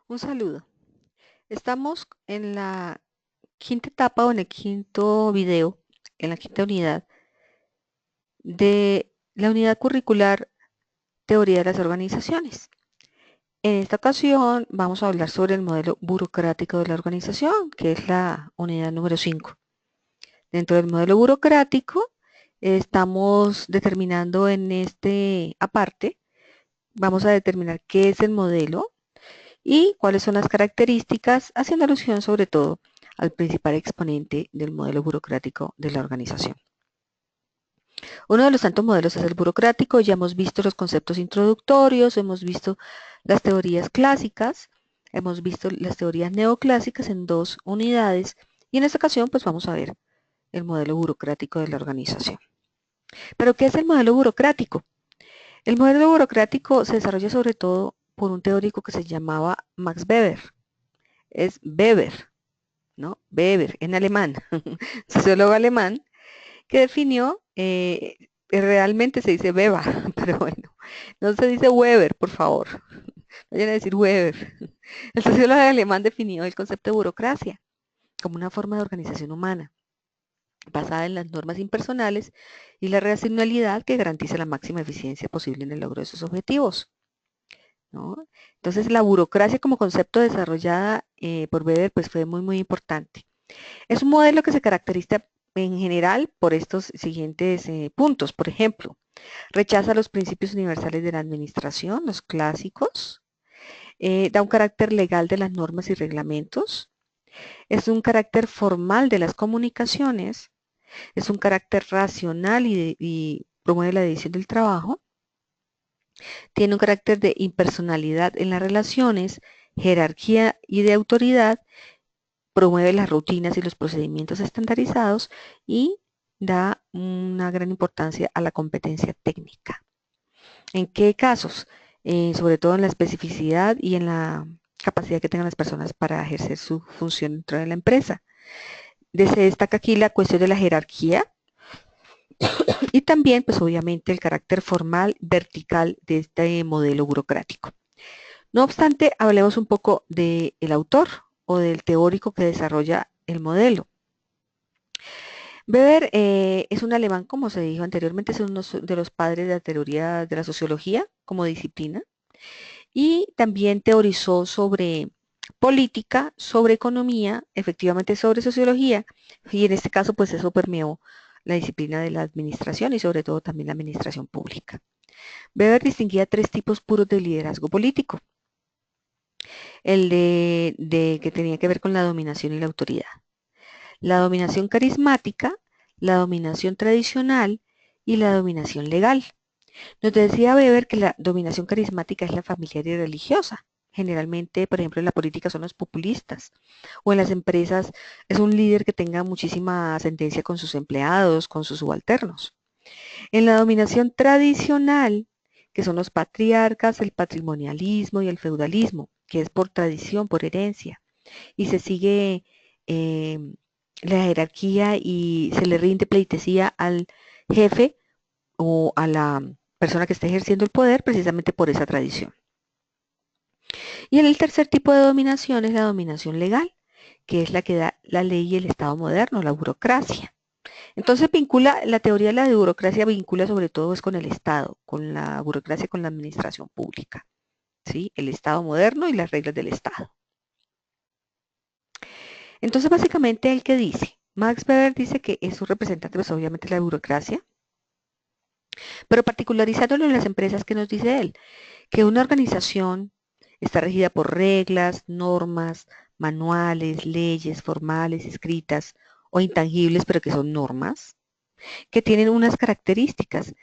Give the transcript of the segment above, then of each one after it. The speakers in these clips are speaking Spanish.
Un saludo. Estamos en la quinta etapa o en el quinto video, en la quinta unidad de la unidad curricular Teoría de las Organizaciones. En esta ocasión vamos a hablar sobre el modelo burocrático de la organización, que es la unidad número 5. Dentro del modelo burocrático estamos determinando en este aparte, vamos a determinar qué es el modelo, y cuáles son las características, haciendo alusión sobre todo al principal exponente del modelo burocrático de la organización. Uno de los tantos modelos es el burocrático. Ya hemos visto los conceptos introductorios, hemos visto las teorías clásicas, hemos visto las teorías neoclásicas en 2 unidades, y en esta ocasión pues vamos a ver el modelo burocrático de la organización. ¿Pero qué es el modelo burocrático? El modelo burocrático se desarrolla sobre todo por un teórico que se llamaba Max Weber. Es Weber, ¿no? Weber, en alemán, sociólogo alemán, que definió, realmente se dice Beba, pero bueno, no se dice Weber, por favor, vayan a decir Weber. El sociólogo alemán definió el concepto de burocracia como una forma de organización humana, basada en las normas impersonales y la racionalidad que garantiza la máxima eficiencia posible en el logro de sus objetivos, ¿no? Entonces, la burocracia como concepto desarrollada por Weber pues fue muy importante. Es un modelo que se caracteriza en general por estos siguientes puntos. Por ejemplo, rechaza los principios universales de la administración, los clásicos, da un carácter legal de las normas y reglamentos, es un carácter formal de las comunicaciones, es un carácter racional y promueve la división del trabajo, tiene un carácter de impersonalidad en las relaciones, jerarquía y de autoridad, promueve las rutinas y los procedimientos estandarizados y da una gran importancia a la competencia técnica. ¿En qué casos? Sobre todo en la especificidad y en la capacidad que tengan las personas para ejercer su función dentro de la empresa. Se destaca aquí la cuestión de la jerarquía y también, pues obviamente, el carácter formal vertical de este modelo burocrático. No obstante, hablemos un poco del autor o del teórico que desarrolla el modelo. Weber es un alemán, como se dijo anteriormente, es uno de los padres de la teoría de la sociología como disciplina, y también teorizó sobre política, sobre economía, efectivamente sobre sociología, y en este caso pues eso permeó la disciplina de la administración y sobre todo también la administración pública. Weber distinguía 3 tipos puros de liderazgo político: el de que tenía que ver con la dominación y la autoridad, la dominación carismática, la dominación tradicional y la dominación legal. Nos decía Weber que la dominación carismática es la familiar y religiosa. Generalmente, por ejemplo, en la política son los populistas, o en las empresas es un líder que tenga muchísima ascendencia con sus empleados, con sus subalternos. En la dominación tradicional, que son los patriarcas, el patrimonialismo y el feudalismo, que es por tradición, por herencia, y se sigue eh, la jerarquía y se le rinde pleitesía al jefe o a la persona que está ejerciendo el poder precisamente por esa tradición. Y el tercer tipo de dominación es la dominación legal, que es la que da la ley y el Estado moderno, la burocracia. Entonces vincula, la teoría de la burocracia vincula sobre todo es con el Estado, con la burocracia, con la administración pública, ¿sí? El Estado moderno y las reglas del Estado. Entonces básicamente el que dice, Max Weber dice que es un representante pues obviamente de la burocracia, pero particularizándolo en las empresas, que nos dice él, que una organización está regida por reglas, normas, manuales, leyes formales, escritas o intangibles, pero que son normas, que tienen unas características,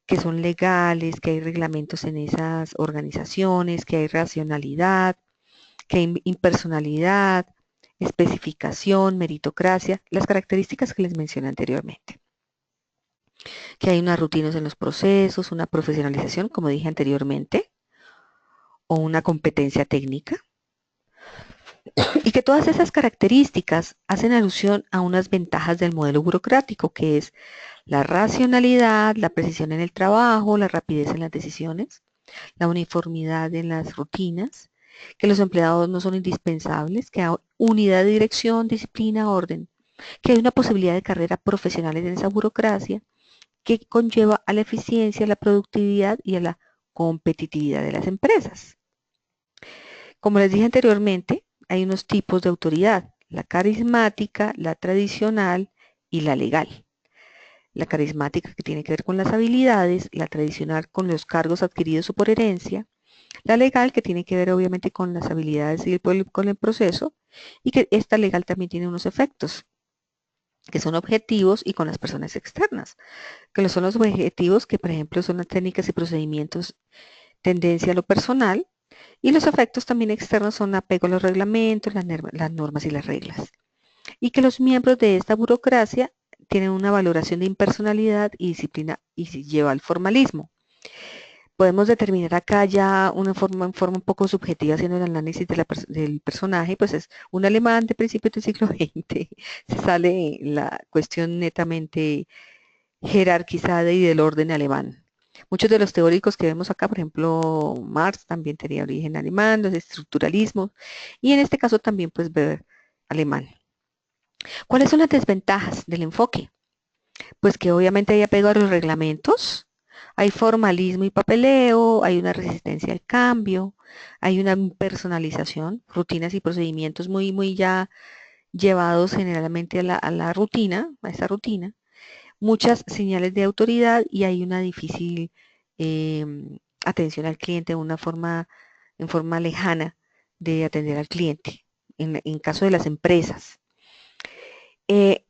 que son legales, que hay reglamentos en esas organizaciones, que hay racionalidad, que hay impersonalidad, especificación, meritocracia, las características que les mencioné anteriormente. Que hay unas rutinas en los procesos, una profesionalización, como dije anteriormente, o una competencia técnica, y que todas esas características hacen alusión a unas ventajas del modelo burocrático, que es la racionalidad, la precisión en el trabajo, la rapidez en las decisiones, la uniformidad en las rutinas, que los empleados no son indispensables, que hay unidad de dirección, disciplina, orden, que hay una posibilidad de carrera profesional en esa burocracia que conlleva a la eficiencia, a la productividad y a la competitividad de las empresas. Como les dije anteriormente, hay unos tipos de autoridad, la carismática, la tradicional y la legal. La carismática que tiene que ver con las habilidades, la tradicional con los cargos adquiridos o por herencia, la legal que tiene que ver obviamente con las habilidades y con el proceso, y que esta legal también tiene unos efectos que son objetivos y con las personas externas, que son los objetivos que por ejemplo son las técnicas y procedimientos tendencia a lo personal, y los efectos también externos son apego a los reglamentos, las normas y las reglas. Y que los miembros de esta burocracia tienen una valoración de impersonalidad y disciplina y se lleva al formalismo. Podemos determinar acá ya en forma un poco subjetiva, haciendo el análisis del personaje, pues es un alemán de principios del siglo XX. Se sale la cuestión netamente jerarquizada y del orden alemán. Muchos de los teóricos que vemos acá, por ejemplo, Marx también tenía origen alemán, los estructuralismos, y en este caso también pues ver alemán. ¿Cuáles son las desventajas del enfoque? Pues que obviamente hay apego a los reglamentos, hay formalismo y papeleo, hay una resistencia al cambio, hay una personalización, rutinas y procedimientos muy ya llevados generalmente a la rutina, a esa rutina, muchas señales de autoridad y hay una difícil eh, atención al cliente en forma lejana de atender al cliente, en caso de las empresas. Eh,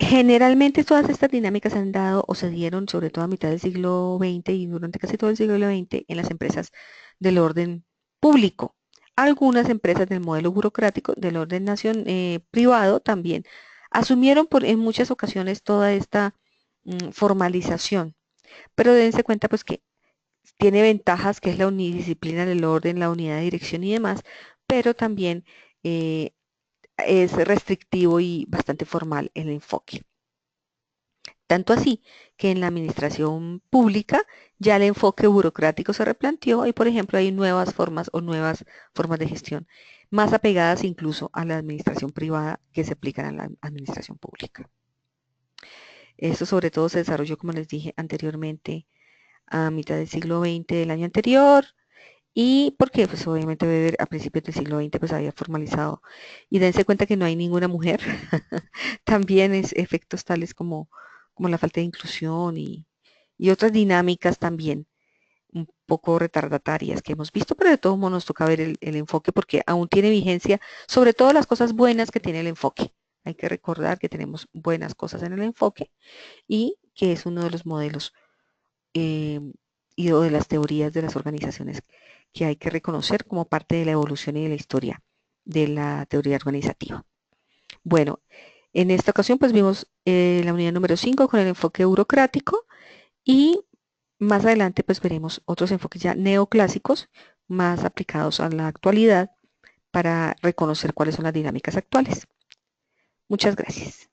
Generalmente todas estas dinámicas se han dado o se dieron sobre todo a mitad del siglo XX y durante casi todo el siglo XX en las empresas del orden público. Algunas empresas del modelo burocrático del orden privado también asumieron en muchas ocasiones toda esta formalización, pero dense cuenta pues que tiene ventajas que es la unidisciplina del orden, la unidad de dirección y demás, pero también eh, es restrictivo y bastante formal el enfoque. Tanto así que en la administración pública ya el enfoque burocrático se replanteó y, por ejemplo, hay nuevas formas o nuevas formas de gestión más apegadas incluso a la administración privada que se aplican a la administración pública. Esto sobre todo se desarrolló, como les dije anteriormente, a mitad del siglo XX del año anterior. ¿Y por qué? Pues obviamente Weber a principios del siglo XX pues había formalizado. Y dense cuenta que no hay ninguna mujer. También es efectos tales como la falta de inclusión y otras dinámicas también un poco retardatarias que hemos visto, pero de todos modos nos toca ver el enfoque porque aún tiene vigencia, sobre todo las cosas buenas que tiene el enfoque. Hay que recordar que tenemos buenas cosas en el enfoque y que es uno de los modelos eh, y de las teorías de las organizaciones que hay que reconocer como parte de la evolución y de la historia de la teoría organizativa. Bueno, en esta ocasión pues vimos la unidad número 5 con el enfoque burocrático y más adelante pues veremos otros enfoques ya neoclásicos más aplicados a la actualidad para reconocer cuáles son las dinámicas actuales. Muchas gracias.